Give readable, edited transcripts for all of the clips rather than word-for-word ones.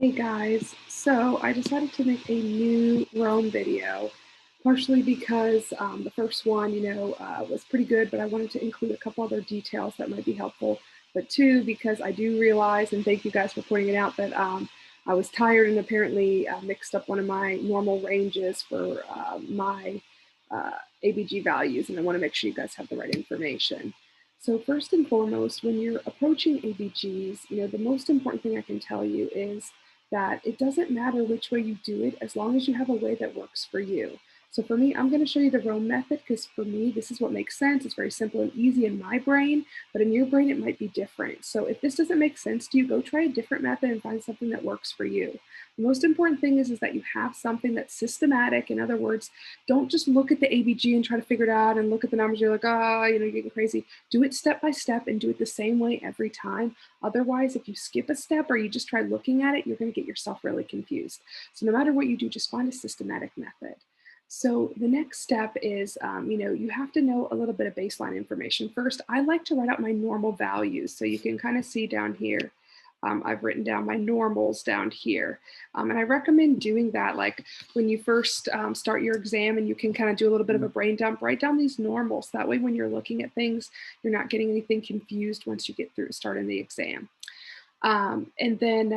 Hey guys, so I decided to make a new Rome video, partially because the first one, was pretty good, but I wanted to include a couple other details that might be helpful. But two, because I do realize, and thank you guys for pointing it out, that I was tired and apparently mixed up one of my normal ranges for my ABG values, and I want to make sure you guys have the right information. So first and foremost, when you're approaching ABGs, the most important thing I can tell you is that it doesn't matter which way you do it as long as you have a way that works for you. So for me, I'm going to show you the Rome method because for me, this is what makes sense. It's very simple and easy in my brain, but in your brain, it might be different. So if this doesn't make sense to you, go try a different method and find something that works for you. The most important thing is that you have something that's systematic. In other words, don't just look at the ABG and try to figure it out and look at the numbers. You're like, you're getting crazy. Do it step by step and do it the same way every time. Otherwise, if you skip a step or you just try looking at it, you're going to get yourself really confused. So no matter what you do, just find a systematic method. So the next step is, you have to know a little bit of baseline information. First, I like to write out my normal values. So you can kind of see down here, I've written down my normals down here. And I recommend doing that like when you first start your exam and you can kind of do a little bit of a brain dump, write down these normals. That way when you're looking at things, you're not getting anything confused once you get through starting the exam. And then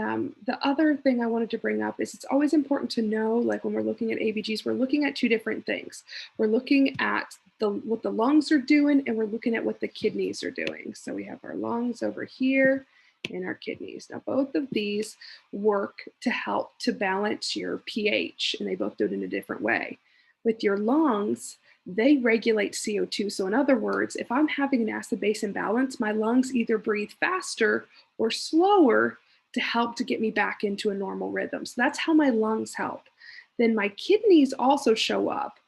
the other thing I wanted to bring up is it's always important to know, like when we're looking at ABGs, we're looking at two different things. We're looking at what the lungs are doing, and we're looking at what the kidneys are doing. So we have our lungs over here and our kidneys. Now, both of these work to help to balance your pH, and they both do it in a different way. With your lungs, they regulate CO2. So in other words, if I'm having an acid-base imbalance, my lungs either breathe faster or slower to help to get me back into a normal rhythm. So that's how my lungs help. Then my kidneys also show up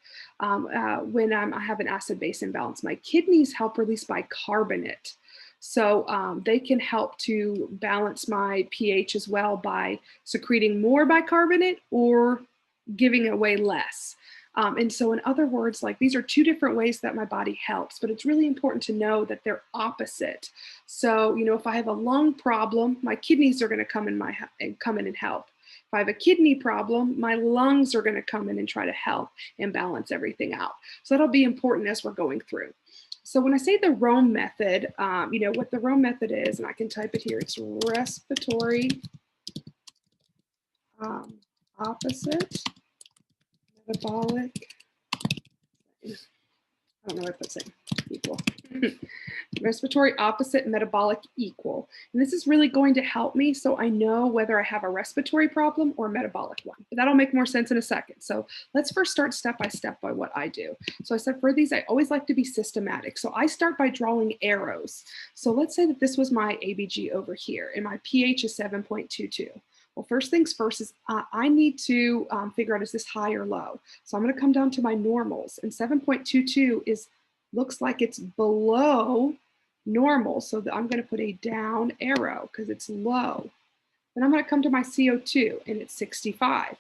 when I have an acid-base imbalance. My kidneys help release bicarbonate. So they can help to balance my pH as well by secreting more bicarbonate or giving away less. And so in other words, like these are two different ways that my body helps, but it's really important to know that they're opposite. So, if I have a lung problem, my kidneys are going to come in and help. If I have a kidney problem, my lungs are going to come in and try to help and balance everything out. So that'll be important as we're going through. So when I say the Rome method, what the Rome method is, and I can type it here, it's respiratory opposite metabolic, I don't know if that's saying equal. Respiratory opposite metabolic equal. And this is really going to help me so I know whether I have a respiratory problem or a metabolic one. But that'll make more sense in a second. So let's first start step by step by what I do. So I said for these, I always like to be systematic. So I start by drawing arrows. So let's say that this was my ABG over here and my pH is 7.22. Well, first things first is I need to figure out, is this high or low? So I'm going to come down to my normals, and 7.22 looks like it's below normal. So I'm going to put a down arrow because it's low. Then I'm going to come to my CO2 and it's 65.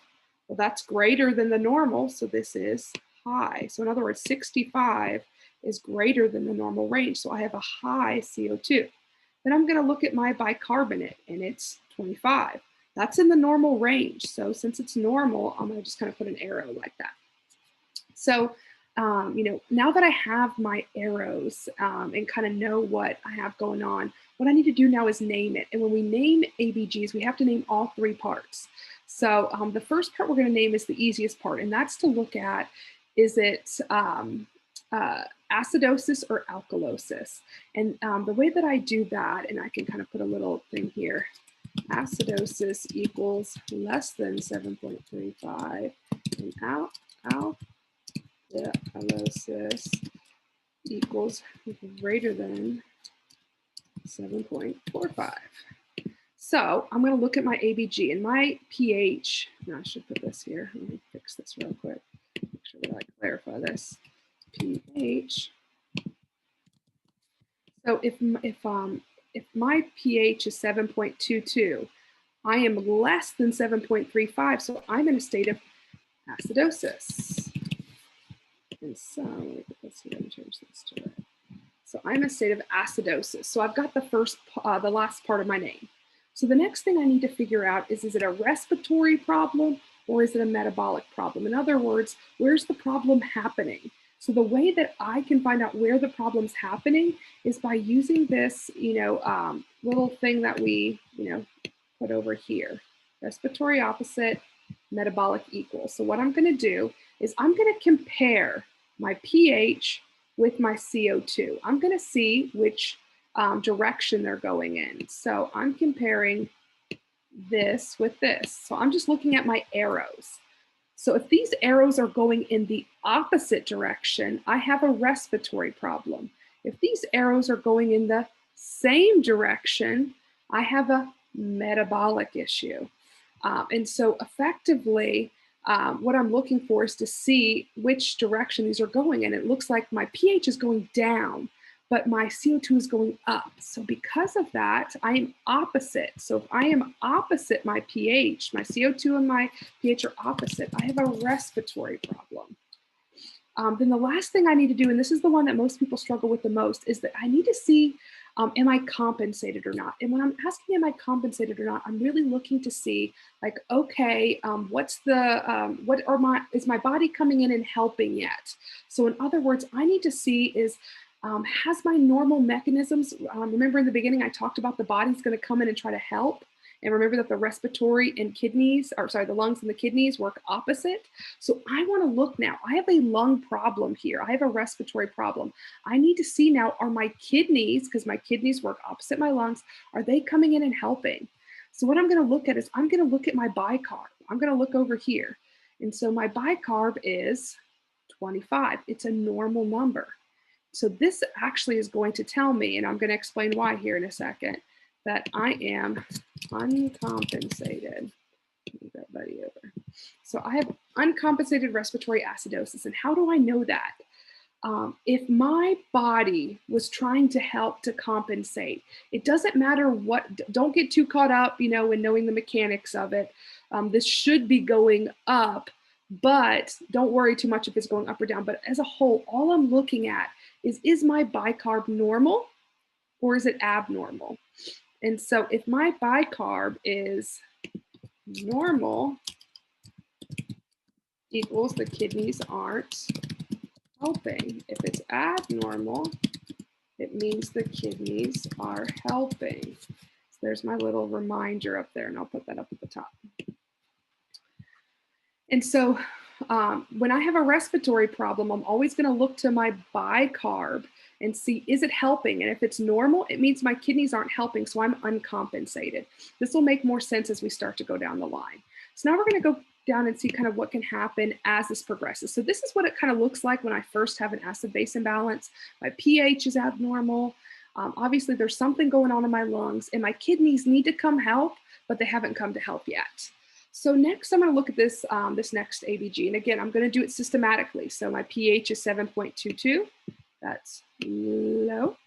Well, that's greater than the normal. So this is high. So in other words, 65 is greater than the normal range. So I have a high CO2. Then I'm going to look at my bicarbonate and it's 25. That's in the normal range. So since it's normal, I'm going to just kind of put an arrow like that. So, now that I have my arrows and kind of know what I have going on, what I need to do now is name it. And when we name ABGs, we have to name all three parts. So the first part we're going to name is the easiest part, and that's to look at, is it acidosis or alkalosis? And the way that I do that, and I can kind of put a little thing here, acidosis equals less than 7.35, and alkalosis equals greater than 7.45. So I'm going to look at my ABG and my pH. Now I should put this here. Let me fix this real quick. Make sure that I clarify this. pH. So if my pH is 7.22, I am less than 7.35, so I'm in a state of acidosis. And so let me put this here and change this to red. So I'm in a state of acidosis. So I've got the last part of my name. So the next thing I need to figure out is it a respiratory problem or is it a metabolic problem? In other words, where's the problem happening? So the way that I can find out where the problem's happening is by using this, little thing that we, put over here. Respiratory opposite, metabolic equal. So what I'm going to do is I'm going to compare my pH with my CO2. I'm going to see which direction they're going in. So I'm comparing this with this. So I'm just looking at my arrows. So if these arrows are going in the opposite direction, I have a respiratory problem. If these arrows are going in the same direction, I have a metabolic issue. And so effectively, what I'm looking for is to see which direction these are going. And it looks like my pH is going down, but my CO2 is going up. So because of that, I am opposite. So if I am opposite my pH, my CO2 and my pH are opposite, I have a respiratory problem. Then the last thing I need to do, and this is the one that most people struggle with the most, is that I need to see, am I compensated or not? And when I'm asking, am I compensated or not, I'm really looking to see, like, okay, is my body coming in and helping yet? So in other words, I need to see is, has my normal mechanisms, remember in the beginning, I talked about the body's going to come in and try to help. And remember that the respiratory and kidneys, the lungs and the kidneys work opposite. So I want to look now. I have a lung problem here. I have a respiratory problem. I need to see now, are my kidneys, because my kidneys work opposite my lungs, are they coming in and helping? So what I'm going to look at is I'm going to look at my bicarb. I'm going to look over here. And so my bicarb is 25. It's a normal number. So this actually is going to tell me, and I'm going to explain why here in a second, that I am uncompensated. Move that buddy over. So I have uncompensated respiratory acidosis. And how do I know that? If my body was trying to help to compensate, it doesn't matter what, don't get too caught up, in knowing the mechanics of it. This should be going up, but don't worry too much if it's going up or down. But as a whole, all I'm looking at is my bicarb normal or is it abnormal? And so if my bicarb is normal equals the kidneys aren't helping. If it's abnormal, it means the kidneys are helping. So there's my little reminder up there, and I'll put that up at the top. And so when I have a respiratory problem, I'm always going to look to my bicarb and see, is it helping? And if it's normal, it means my kidneys aren't helping, so I'm uncompensated. This will make more sense as we start to go down the line. So now we're going to go down and see kind of what can happen as this progresses. So this is what it kind of looks like when I first have an acid-base imbalance. My pH is abnormal. Obviously, there's something going on in my lungs, and my kidneys need to come help, but they haven't come to help yet. So next, I'm going to look at this, this next ABG. And again, I'm going to do it systematically. So my pH is 7.22. That's low.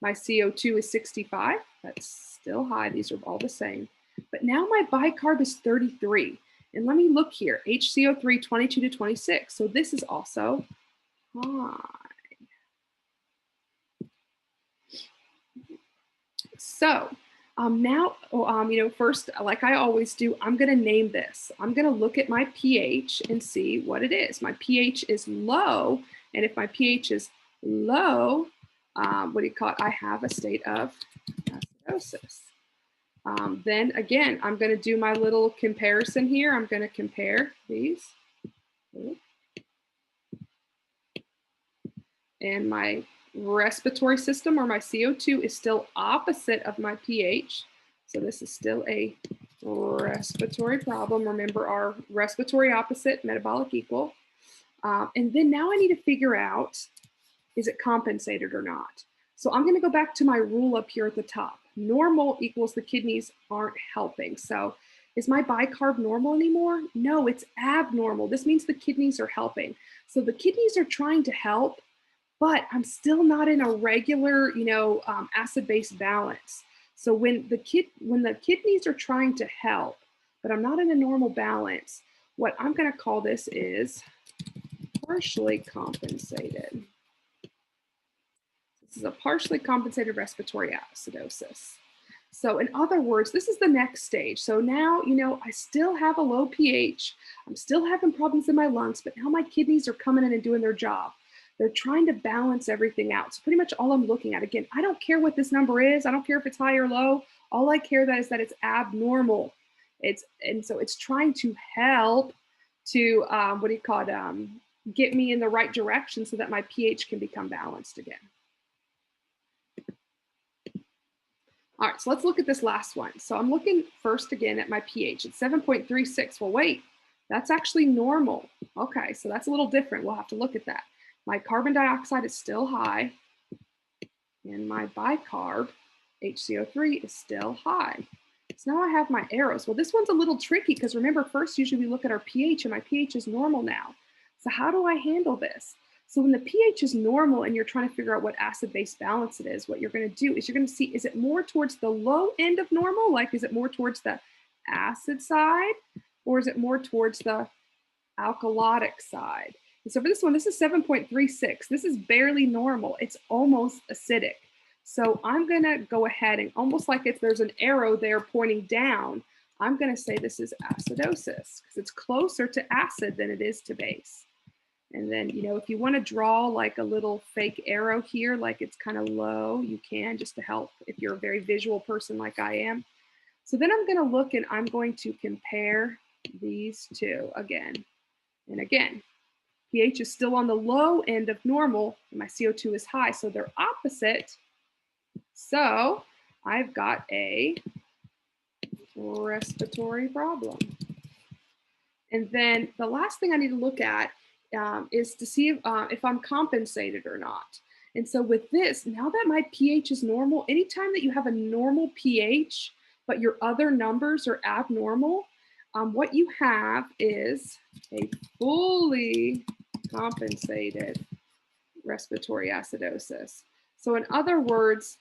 My CO2 is 65. That's still high. These are all the same. But now my bicarb is 33. And let me look here. HCO3, 22 to 26. So this is also high. So now, first, like I always do, I'm going to name this. I'm going to look at my pH and see what it is. My pH is low. And if my pH is low, I have a state of acidosis. Then again, I'm going to do my little comparison here. I'm going to compare these. And my respiratory system, or my CO2, is still opposite of my pH. So this is still a respiratory problem. Remember our respiratory opposite, metabolic equal. And then now I need to figure out, is it compensated or not? So I'm going to go back to my rule up here at the top. Normal equals the kidneys aren't helping. So is my bicarb normal anymore? No, it's abnormal. This means the kidneys are helping. So the kidneys are trying to help, but I'm still not in a regular, acid-base balance. So when the kidneys are trying to help, but I'm not in a normal balance, what I'm going to call this is partially compensated. This is a partially compensated respiratory acidosis. So in other words, this is the next stage. So now, I still have a low pH. I'm still having problems in my lungs, but now my kidneys are coming in and doing their job. They're trying to balance everything out. So pretty much all I'm looking at, again, I don't care what this number is. I don't care if it's high or low. All I care that is that it's abnormal. And so it's trying to help to get me in the right direction so that my pH can become balanced again. All right, so let's look at this last one. So I'm looking first again at my pH. It's 7.36. Well, wait, that's actually normal. Okay, so that's a little different. We'll have to look at that. My carbon dioxide is still high, and my bicarb, HCO3, is still high. So now I have my arrows. Well, this one's a little tricky because remember, first, usually we look at our pH, and my pH is normal now. So how do I handle this? So when the pH is normal and you're trying to figure out what acid-base balance it is, what you're going to do is you're going to see, is it more towards the low end of normal? Like, is it more towards the acid side, or is it more towards the alkalotic side? And so for this one, this is 7.36. This is barely normal. It's almost acidic. So I'm going to go ahead and almost like if there's an arrow there pointing down, I'm going to say this is acidosis because it's closer to acid than it is to base. And then, if you want to draw like a little fake arrow here, like it's kind of low, you can, just to help if you're a very visual person like I am. So then I'm going to look and I'm going to compare these two again and again. pH is still on the low end of normal and my CO2 is high, so they're opposite. So I've got a respiratory problem. And then the last thing I need to look at is to see if I'm compensated or not. And so with this, now that my pH is normal, anytime that you have a normal pH, but your other numbers are abnormal, what you have is a fully compensated respiratory acidosis. So in other words,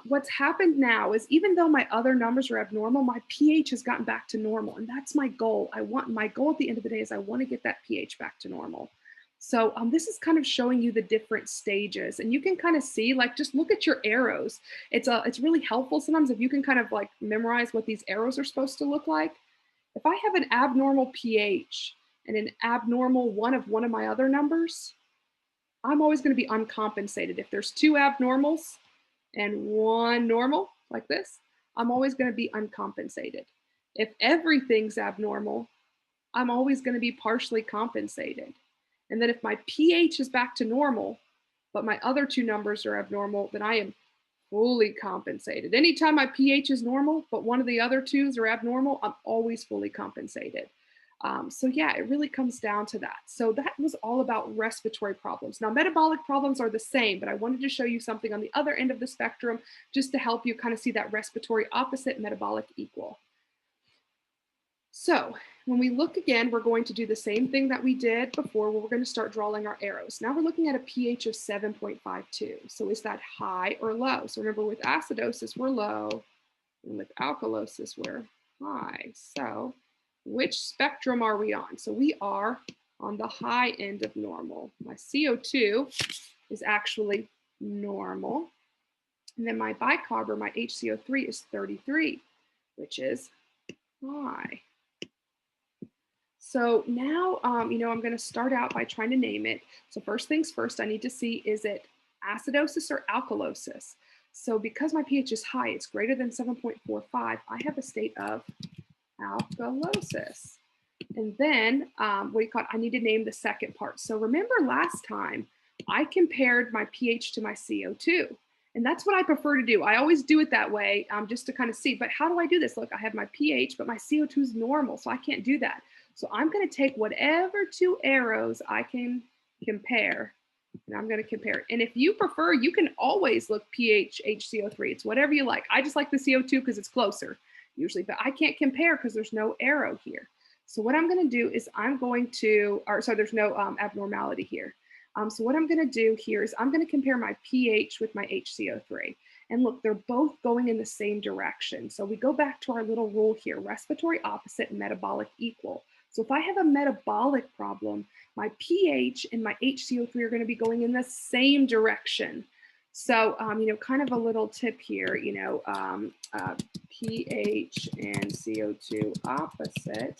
what's happened now is even though my other numbers are abnormal, my pH has gotten back to normal. And that's my goal. My goal at the end of the day is I want to get that pH back to normal. So this is kind of showing you the different stages, and you can kind of see, like, just look at your arrows. It's really helpful sometimes if you can kind of like memorize what these arrows are supposed to look like. If I have an abnormal pH and an abnormal one of my other numbers, I'm always going to be uncompensated. If there's two abnormals and one normal like this, I'm always going to be uncompensated. If everything's abnormal, I'm always going to be partially compensated. And then if my pH is back to normal, but my other two numbers are abnormal, then I am fully compensated. Anytime my pH is normal, but one of the other twos are abnormal, I'm always fully compensated. So yeah, it really comes down to that. So that was all about respiratory problems. Now, metabolic problems are the same, but I wanted to show you something on the other end of the spectrum just to help you kind of see that respiratory opposite, metabolic equal. So when we look again, we're going to do the same thing that we did before, where we're going to start drawing our arrows. Now we're looking at a pH of 7.52. So is that high or low? So remember, with acidosis, we're low, and with alkalosis, we're high. So which spectrum are we on? So we are on the high end of normal. My CO2 is actually normal. And then my bicarb, or my HCO3, is 33, which is high. So now, I'm going to start out by trying to name it. So first things first, I need to see, is it acidosis or alkalosis? So because my pH is high, it's greater than 7.45, I have a state of alkalosis. And then I need to name the second part. So remember last time I compared my pH to my CO2, and that's what I prefer to do. I always do it that way just to kind of see, but how do I do this? Look, I have my pH, but my CO2 is normal, so I can't do that. So I'm going to take whatever two arrows I can compare, and I'm going to compare it. And if you prefer, you can always look pH, HCO3. It's whatever you like. I just like the CO2 because it's closer usually, but I can't compare because there's no arrow here. So what I'm going to do is there's no abnormality here. So what I'm going to do here is I'm going to compare my pH with my HCO3. And look, they're both going in the same direction. So we go back to our little rule here, respiratory opposite, metabolic equal. So if I have a metabolic problem, my pH and my HCO3 are going to be going in the same direction. So, kind of a little tip here, pH and CO2 opposite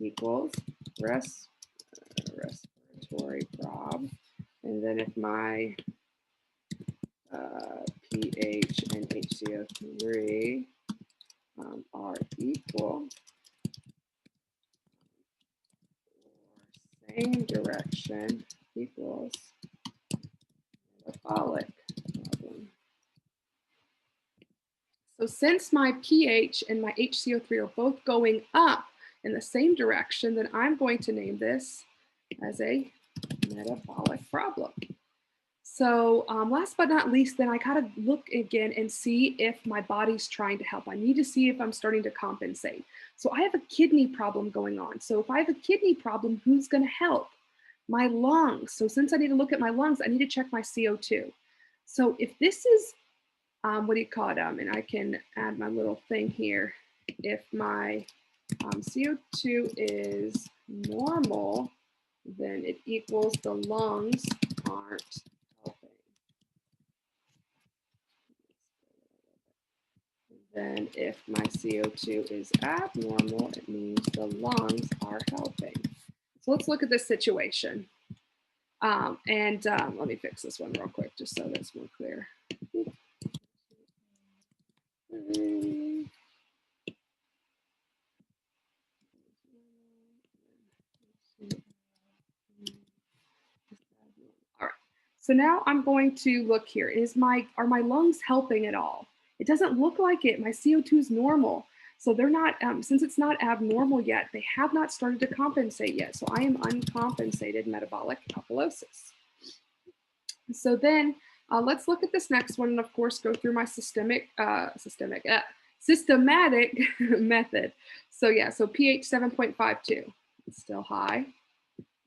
equals res respiratory prob. And then if my pH and HCO3 are equal or same direction equals metabolic problem. So since my pH and my HCO3 are both going up in the same direction, then I'm going to name this as a metabolic problem. So last but not least, then I gotta look again and see if my body's trying to help. I need to see if I'm starting to compensate. So I have a kidney problem going on. So if I have a kidney problem, who's gonna help? My lungs. So since I need to look at my lungs, I need to check my CO2. So if this is, what do you call it? And I can add my little thing here. If my CO2 is normal, then it equals the lungs aren't helping. Then if my CO2 is abnormal, it means the lungs are helping. So let's look at this situation. Let me fix this one real quick just so that's more clear. All right. So now I'm going to look here. Are my lungs helping at all? It doesn't look like it. My CO2 is normal. So they're not, since it's not abnormal yet, they have not started to compensate yet. So I am uncompensated metabolic alkalosis. So then let's look at this next one and of course go through my systematic method. So yeah, so pH 7.52, it's still high.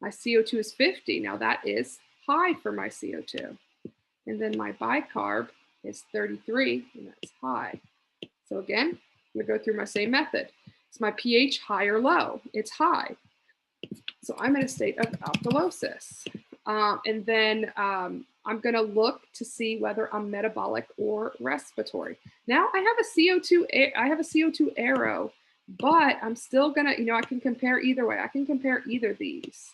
My CO2 is 50. Now that is high for my CO2. And then my bicarb is 33, and that's high. So again, I'm gonna go through my same method. Is my pH high or low? It's high. So I'm in a state of alkalosis. And then I'm gonna look to see whether I'm metabolic or respiratory. Now I have a CO2 arrow, but I'm still gonna, I can compare either way. I can compare either of these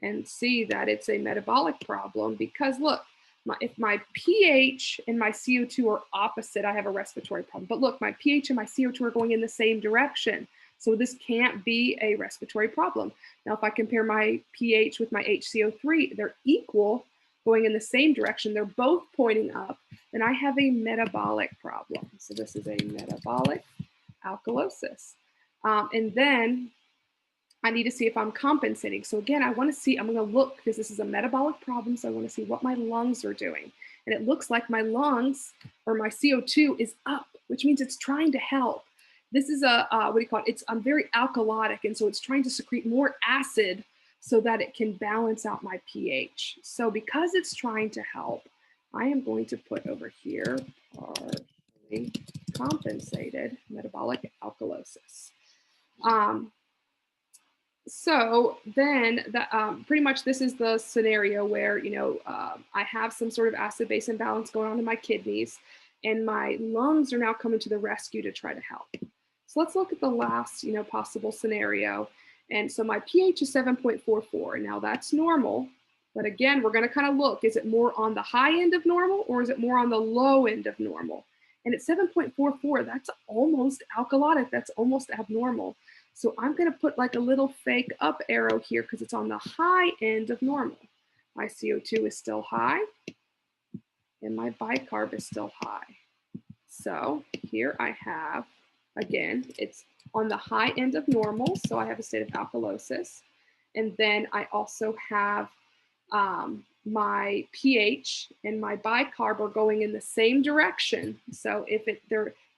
and see that it's a metabolic problem because look, if my pH and my CO2 are opposite, I have a respiratory problem. But look, my pH and my CO2 are going in the same direction. So this can't be a respiratory problem. Now, if I compare my pH with my HCO3, they're equal, going in the same direction. They're both pointing up, then I have a metabolic problem. So this is a metabolic alkalosis. And then I need to see if I'm compensating. So again, I'm going to look because this is a metabolic problem. So I want to see what my lungs are doing. And it looks like my lungs or my CO2 is up, which means it's trying to help. This is I'm very alkalotic. And so it's trying to secrete more acid so that it can balance out my pH. So because it's trying to help, I am going to put over here partially compensated metabolic alkalosis. So then pretty much this is the scenario where, I have some sort of acid-base imbalance going on in my kidneys and my lungs are now coming to the rescue to try to help. So let's look at the last, possible scenario. And so my pH is 7.44. Now that's normal. But again, we're going to kind of look, is it more on the high end of normal or is it more on the low end of normal? And at 7.44, that's almost alkalotic. That's almost abnormal. So I'm going to put like a little fake up arrow here because it's on the high end of normal. My CO2 is still high and my bicarb is still high. So here I have, again, it's on the high end of normal. So I have a state of alkalosis. And then I also have my pH and my bicarb are going in the same direction. So if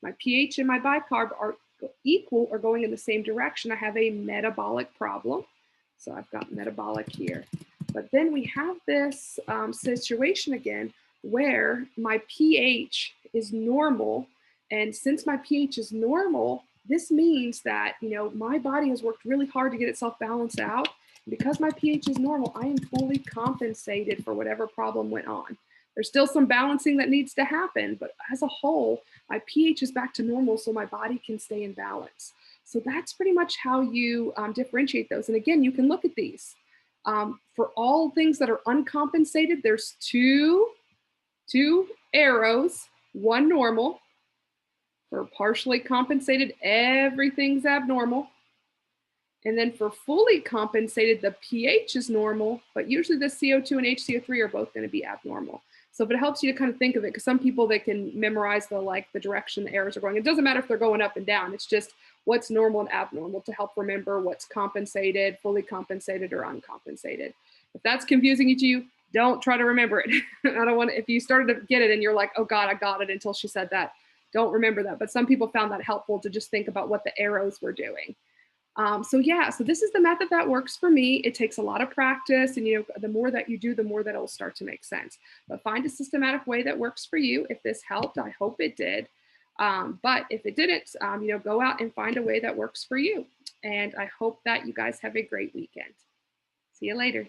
my pH and my bicarb are equal or going in the same direction, I have a metabolic problem. So I've got metabolic here. But then we have this situation again where my pH is normal. And since my pH is normal, this means that, my body has worked really hard to get itself balanced out. Because my pH is normal, I am fully compensated for whatever problem went on. There's still some balancing that needs to happen, but as a whole, my pH is back to normal so my body can stay in balance. So that's pretty much how you differentiate those. And again, you can look at these. For all things that are uncompensated, there's two arrows, one normal. For partially compensated, everything's abnormal. And then for fully compensated, the pH is normal, but usually the CO2 and HCO3 are both going to be abnormal. So if it helps you to kind of think of it, because some people, they can memorize the direction the arrows are going. It doesn't matter if they're going up and down. It's just what's normal and abnormal to help remember what's compensated, fully compensated, or uncompensated. If that's confusing to you, don't try to remember it. I don't want to, if you started to get it and you're like, oh God, I got it until she said that, don't remember that. But some people found that helpful to just think about what the arrows were doing. So this is the method that works for me. It takes a lot of practice, and the more that you do, the more that it'll start to make sense. But find a systematic way that works for you. If this helped, I hope it did. But if it didn't, go out and find a way that works for you. And I hope that you guys have a great weekend. See you later.